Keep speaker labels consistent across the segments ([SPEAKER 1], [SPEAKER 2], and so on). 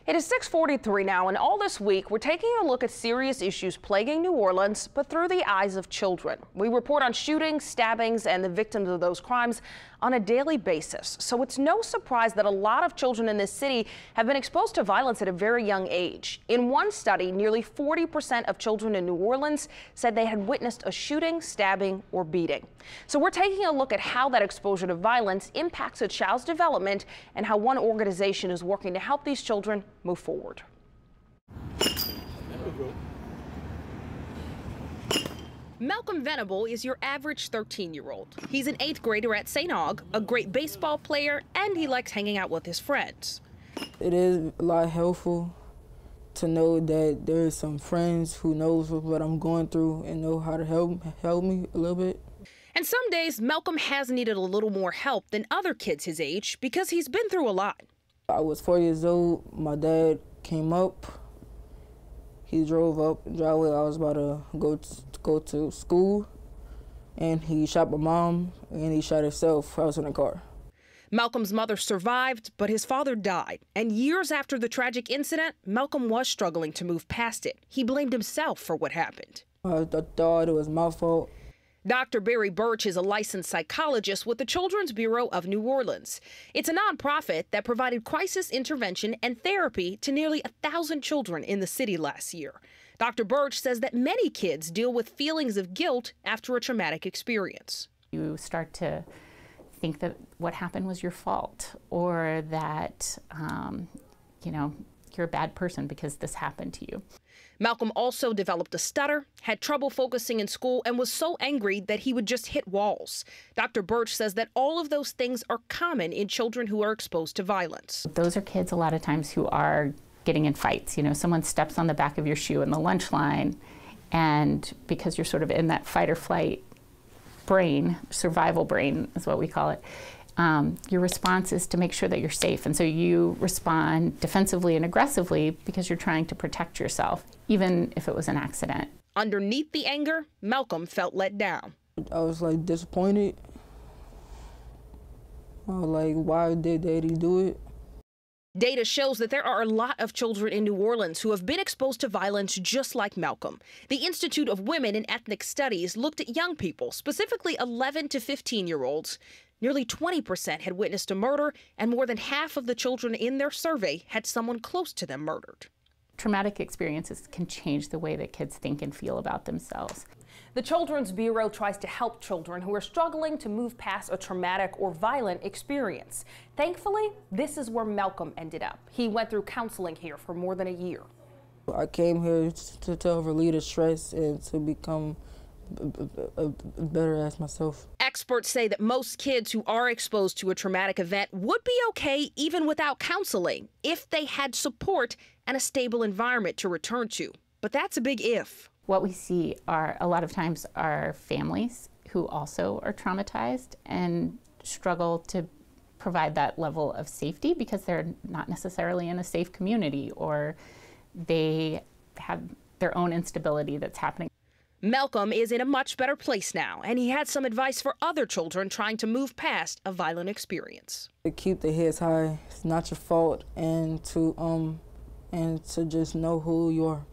[SPEAKER 1] It is 6:43 now, and all this week we're taking a look at serious issues plaguing New Orleans, but through the eyes of children. We report on shootings, stabbings, and the victims of those crimes on a daily basis. So it's no surprise that a lot of children in this city have been exposed to violence at a very young age. In one study, nearly 40% of children in New Orleans said they had witnessed a shooting, stabbing, or beating. So we're taking a look at how that exposure to violence impacts a child's development and how one organization is working to help these children move forward. Malcolm Venable is your average 13-year-old. He's an 8th grader at St. Aug, a great baseball player, and he likes hanging out with his friends.
[SPEAKER 2] It is a lot helpful to know that there's some friends who knows what I'm going through and know how to help me a little bit.
[SPEAKER 1] And some days, Malcolm has needed a little more help than other kids his age because he's been through a lot.
[SPEAKER 2] I was 4 years old. My dad came up. He drove up the driveway. I was about to go to school, and he shot my mom, and he shot himself. I was in the car.
[SPEAKER 1] Malcolm's mother survived, but his father died. And years after the tragic incident, Malcolm was struggling to move past it. He blamed himself for what happened.
[SPEAKER 2] I thought it was my fault.
[SPEAKER 1] Dr. Barry Birch is a licensed psychologist with the Children's Bureau of New Orleans. It's a nonprofit that provided crisis intervention and therapy to nearly 1,000 children in the city last year. Dr. Birch says that many kids deal with feelings of guilt after a traumatic experience.
[SPEAKER 3] You start to think that what happened was your fault, or that, you're a bad person because this happened to you.
[SPEAKER 1] Malcolm also developed a stutter, had trouble focusing in school, and was so angry that he would just hit walls. Dr. Birch says that all of those things are common in children who are exposed to violence.
[SPEAKER 3] Those are kids a lot of times who are getting in fights. Someone steps on the back of your shoe in the lunch line, and because you're sort of in that fight or flight brain, survival brain is what we call it, your response is to make sure that you're safe. And so you respond defensively and aggressively because you're trying to protect yourself, even if it was an accident.
[SPEAKER 1] Underneath the anger, Malcolm felt let down.
[SPEAKER 2] I was disappointed. I was like, why did Daddy do it?
[SPEAKER 1] Data shows that there are a lot of children in New Orleans who have been exposed to violence just like Malcolm. The Institute of Women and Ethnic Studies looked at young people, specifically 11 to 15-year-olds. Nearly 20% had witnessed a murder, and more than half of the children in their survey had someone close to them murdered.
[SPEAKER 3] Traumatic experiences can change the way that kids think and feel about themselves.
[SPEAKER 1] The Children's Bureau tries to help children who are struggling to move past a traumatic or violent experience. Thankfully, this is where Malcolm ended up. He went through counseling here for more than a year.
[SPEAKER 2] I came here to relieve the stress and to become better as myself.
[SPEAKER 1] Experts say that most kids who are exposed to a traumatic event would be okay even without counseling if they had support and a stable environment to return to. But that's a big if.
[SPEAKER 3] What we see are a lot of times are families who also are traumatized and struggle to provide that level of safety because they're not necessarily in a safe community, or they have their own instability that's happening.
[SPEAKER 1] Malcolm is in a much better place now, and he had some advice for other children trying to move past a violent experience.
[SPEAKER 2] To keep the heads high, it's not your fault, and to just know who you are.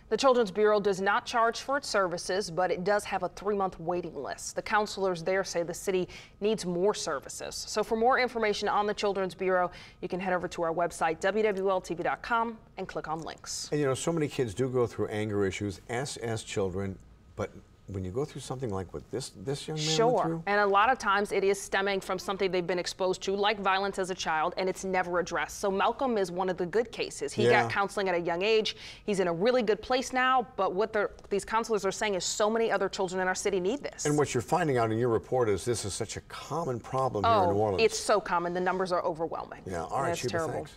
[SPEAKER 1] The Children's Bureau does not charge for its services, but it does have a 3-month waiting list. The counselors there say the city needs more services. So for more information on the Children's Bureau, you can head over to our website, WWLTV.com, and click on links.
[SPEAKER 4] And so many kids do go through anger issues as children, but when you go through something like what this young man went through?
[SPEAKER 1] And a lot of times it is stemming from something they've been exposed to, like violence as a child, and it's never addressed. So Malcolm is one of the good cases. He got counseling at a young age. He's in a really good place now, but what these counselors are saying is so many other children in our city need this.
[SPEAKER 4] And what you're finding out in your report is this is such a common problem here in New Orleans.
[SPEAKER 1] It's so common. The numbers are overwhelming.
[SPEAKER 4] Yeah, all right, Sheba, thanks.